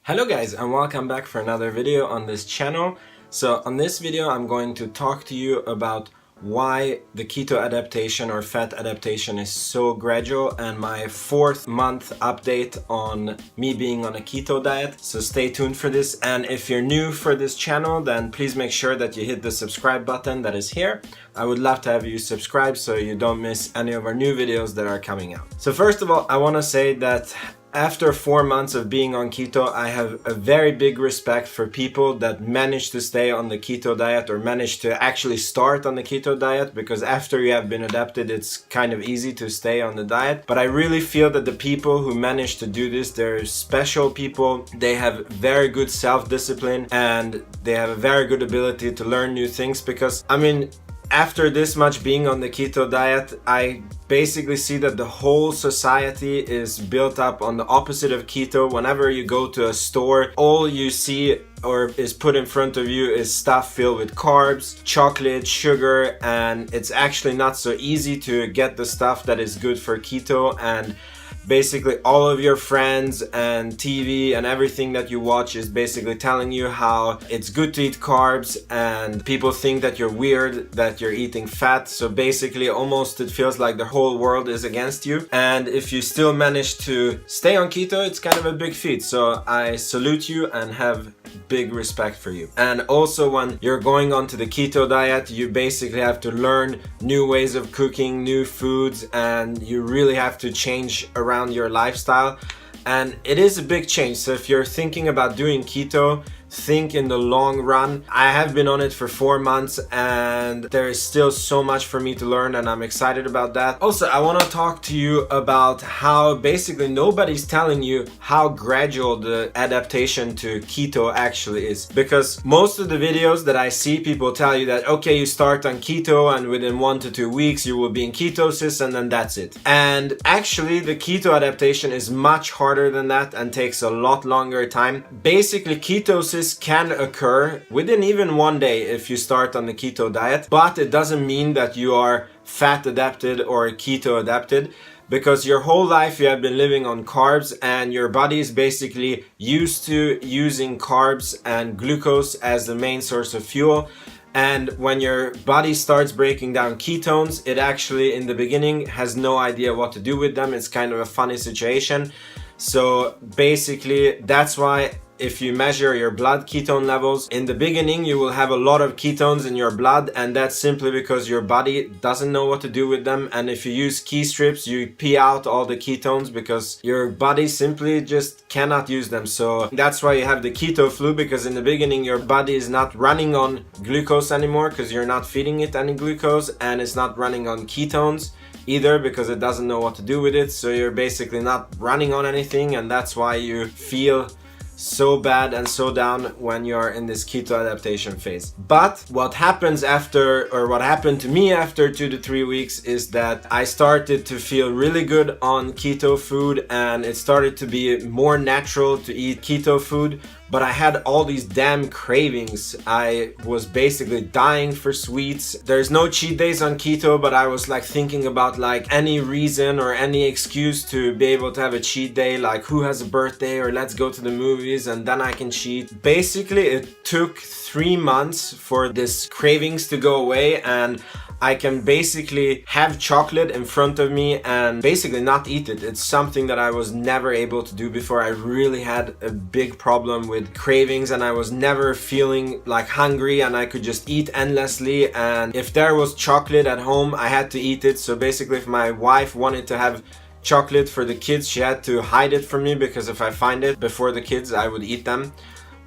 Hello guys, and welcome back for another video on this channel. So on this video I'm going to talk to you about why the keto adaptation or fat adaptation is so gradual and my 4th month update on me being on a keto diet. So stay tuned for this, and if you're new for this channel then please make sure that you hit the subscribe button that is here. I would love to have you subscribe so you don't miss any of our new videos that are coming out. So first of all, I want to say that after 4 months of being on keto, I have a very big respect for people that manage to stay on the keto diet or manage to actually start on the keto diet, because after you have been adapted, it's kind of easy to stay on the diet. But I really feel that the people who manage to do this, they're special people. They have very good self-discipline and they have a very good ability to learn new things, because, I mean, after this much being on the keto diet, I basically see that the whole society is built up on the opposite of keto. Whenever you go to a store, all you see or is put in front of you is stuff filled with carbs, chocolate, sugar, and it's actually not so easy to get the stuff that is good for keto. And basically all of your friends and TV and everything that you watch is basically telling you how it's good to eat carbs, and people think that you're weird that you're eating fat. So basically almost it feels like the whole world is against you, and if you still manage to stay on keto, it's kind of a big feat. So I salute you and have big respect for you. And also, when you're going onto the keto diet, you basically have to learn new ways of cooking, new foods, and you really have to change around your lifestyle. And it is a big change. So if you're thinking about doing keto, think in the long run. I have been on it for 4 months and there is still so much for me to learn, and I'm excited about that. Also, I want to talk to you about how basically nobody's telling you how gradual the adaptation to keto actually is, because most of the videos that I see, people tell you that okay, you start on keto and within 1 to 2 weeks you will be in ketosis and then that's it. And actually the keto adaptation is much harder than that and takes a lot longer time. Basically ketosis can occur within even 1 day if you start on the keto diet, but it doesn't mean that you are fat adapted or keto adapted, because your whole life you have been living on carbs and your body is basically used to using carbs and glucose as the main source of fuel. And when your body starts breaking down ketones, it actually in the beginning has no idea what to do with them. It's kind of a funny situation. So basically that's why if you measure your blood ketone levels, in the beginning you will have a lot of ketones in your blood, and that's simply because your body doesn't know what to do with them. And if you use key strips, you pee out all the ketones because your body simply just cannot use them. So that's why you have the keto flu, because in the beginning your body is not running on glucose anymore because you're not feeding it any glucose, and it's not running on ketones either because it doesn't know what to do with it. So you're basically not running on anything, and that's why you feel so bad and so down when you're in this keto adaptation phase. But what happens after, or what happened to me after 2 to 3 weeks, is that I started to feel really good on keto food and it started to be more natural to eat keto food. But I had all these damn cravings. I was basically dying for sweets. There's no cheat days on keto, but I was like thinking about like any reason or any excuse to be able to have a cheat day, like who has a birthday or let's go to the movies and then I can cheat. Basically, it took 3 months for this cravings to go away, and I can basically have chocolate in front of me and basically not eat it. It's something that I was never able to do before. I really had a big problem with cravings and I was never feeling like hungry, and I could just eat endlessly. And if there was chocolate at home, I had to eat it. So basically if my wife wanted to have chocolate for the kids, she had to hide it from me, because if I find it before the kids, I would eat them.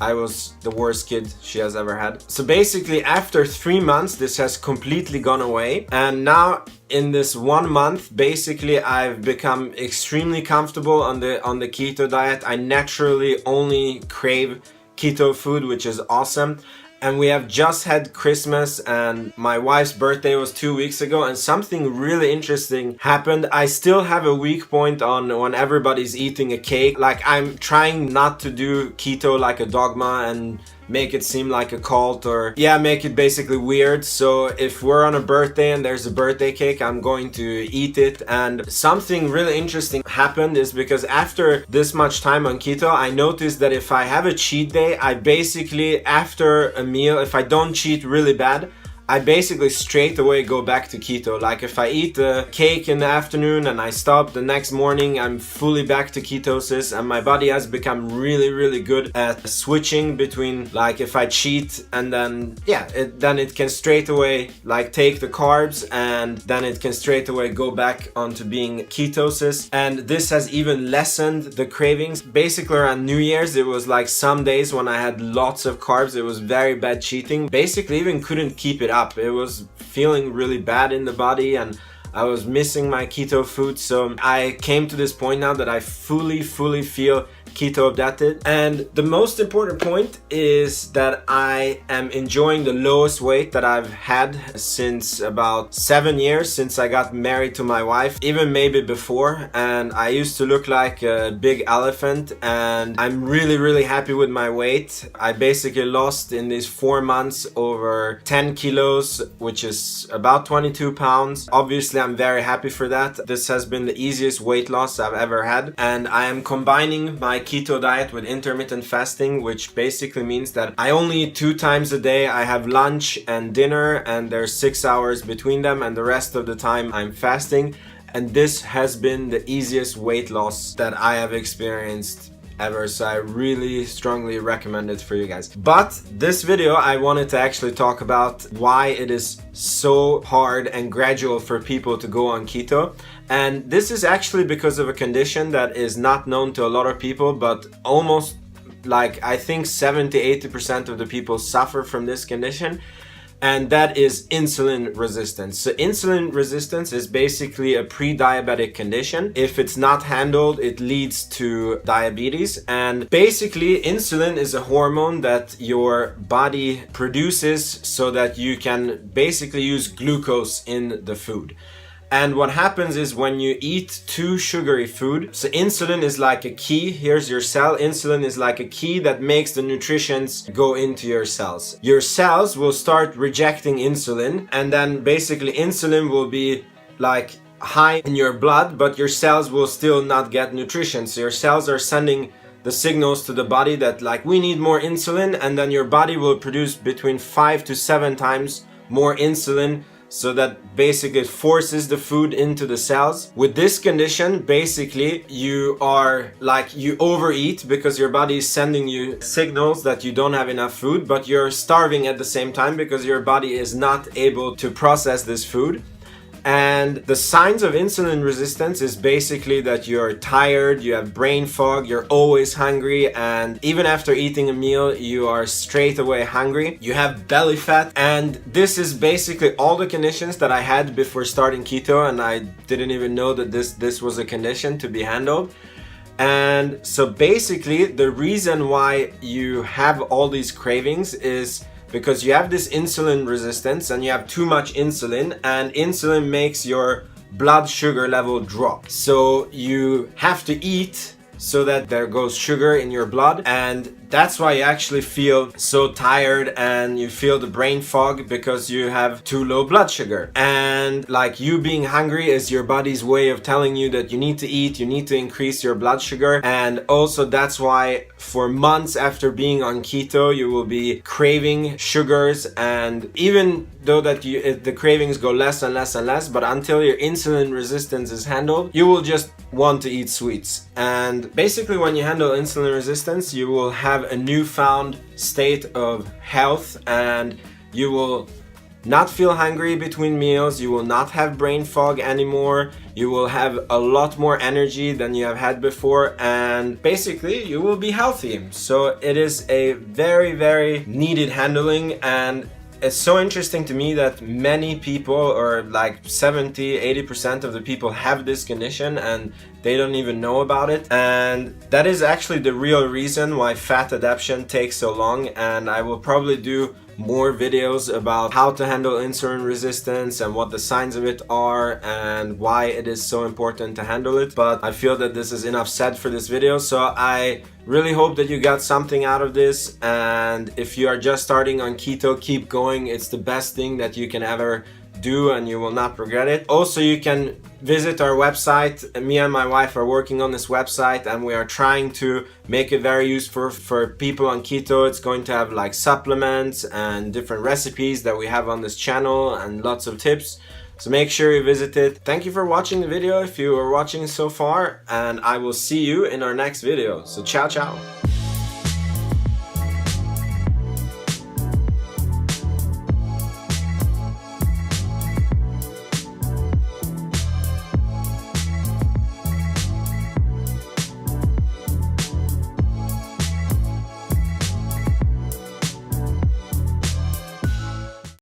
I was the worst kid she has ever had. So basically after 3 months this has completely gone away, and now in this 1 month basically I've become extremely comfortable on the keto diet. I naturally only crave keto food, which is awesome. And we have just had Christmas and my wife's birthday was 2 weeks ago, and something really interesting happened. I still have a weak point on when everybody's eating a cake. Like, I'm trying not to do keto like a dogma and make it seem like a cult, or yeah, make it basically weird. So if we're on a birthday and there's a birthday cake, I'm going to eat it. And something really interesting happened is because after this much time on keto, I noticed that if I have a cheat day, I basically, after a meal, if I don't cheat really bad, I basically straight away go back to keto. Like if I eat a cake in the afternoon and I stop the next morning, I'm fully back to ketosis, and my body has become really good at switching between, like, if I cheat and then then it can straight away like take the carbs, and then it can straight away go back onto being ketosis. And this has even lessened the cravings. Basically around New Year's, it was like some days when I had lots of carbs, it was very bad cheating. Basically even couldn't keep it up. It was feeling really bad in the body, and I was missing my keto food. So I came to this point now that I fully feel keto adapted. And the most important point is that I am enjoying the lowest weight that I've had since about 7 years, since I got married to my wife, even maybe before. And I used to look like a big elephant, and I'm really happy with my weight. I basically lost in these 4 months over 10 kilos, which is about 22 pounds. Obviously, I'm very happy for that. This has been the easiest weight loss I've ever had. And I am combining my keto diet with intermittent fasting, which basically means that I only eat 2 times a day. I have lunch and dinner, and there's 6 hours between them, and the rest of the time I'm fasting. And this has been the easiest weight loss that I have experienced ever, so I really strongly recommend it for you guys. But this video, I wanted to actually talk about why it is so hard and gradual for people to go on keto. And this is actually because of a condition that is not known to a lot of people, but almost, like, I think 70-80% of the people suffer from this condition. And that is insulin resistance. So insulin resistance is basically a pre-diabetic condition. If it's not handled, it leads to diabetes. And basically, insulin is a hormone that your body produces so that you can basically use glucose in the food. And what happens is when you eat too sugary food, so insulin is like a key. Here's your cell. Insulin is like a key that makes the nutrients go into your cells. Your cells will start rejecting insulin, and then basically insulin will be like high in your blood, but your cells will still not get nutrition. So your cells are sending the signals to the body that, like, we need more insulin, and then your body will produce between 5 to 7 times more insulin, so that basically it forces the food into the cells. With this condition, basically you overeat because your body is sending you signals that you don't have enough food, but you're starving at the same time because your body is not able to process this food. And the signs of insulin resistance is basically that you're tired, you have brain fog, you're always hungry, and even after eating a meal, you are straight away hungry. You have belly fat, and this is basically all the conditions that I had before starting keto, and I didn't even know that this was a condition to be handled. And so basically, the reason why you have all these cravings is because you have this insulin resistance and you have too much insulin, and insulin makes your blood sugar level drop. So you have to eat so that there goes sugar in your blood, and that's why you actually feel so tired and you feel the brain fog, because you have too low blood sugar. And like, you being hungry is your body's way of telling you that you need to eat, you need to increase your blood sugar. And also that's why for months after being on keto, you will be craving sugars, and even though that the cravings go less and less and less, but until your insulin resistance is handled, you will just want to eat sweets. And basically when you handle insulin resistance, you will have a newfound state of health, and you will not feel hungry between meals, you will not have brain fog anymore, you will have a lot more energy than you have had before, and basically you will be healthy. So it is a very needed handling, and it's so interesting to me that many people, or like 70-80% of the people, have this condition and they don't even know about it. And that is actually the real reason why fat adaptation takes so long. And I will probably do more videos about how to handle insulin resistance and what the signs of it are and why it is so important to handle it. But I feel that this is enough said for this video, so I Really hope that you got something out of this, and if you are just starting on keto, keep going. It's the best thing that you can ever do and you will not regret it. Also, you can visit our website. Me and my wife are working on this website and we are trying to make it very useful for people on keto. It's going to have like supplements and different recipes that we have on this channel and lots of tips. So make sure you visit it. Thank you for watching the video if you are watching so far, and I will see you in our next video. So ciao ciao.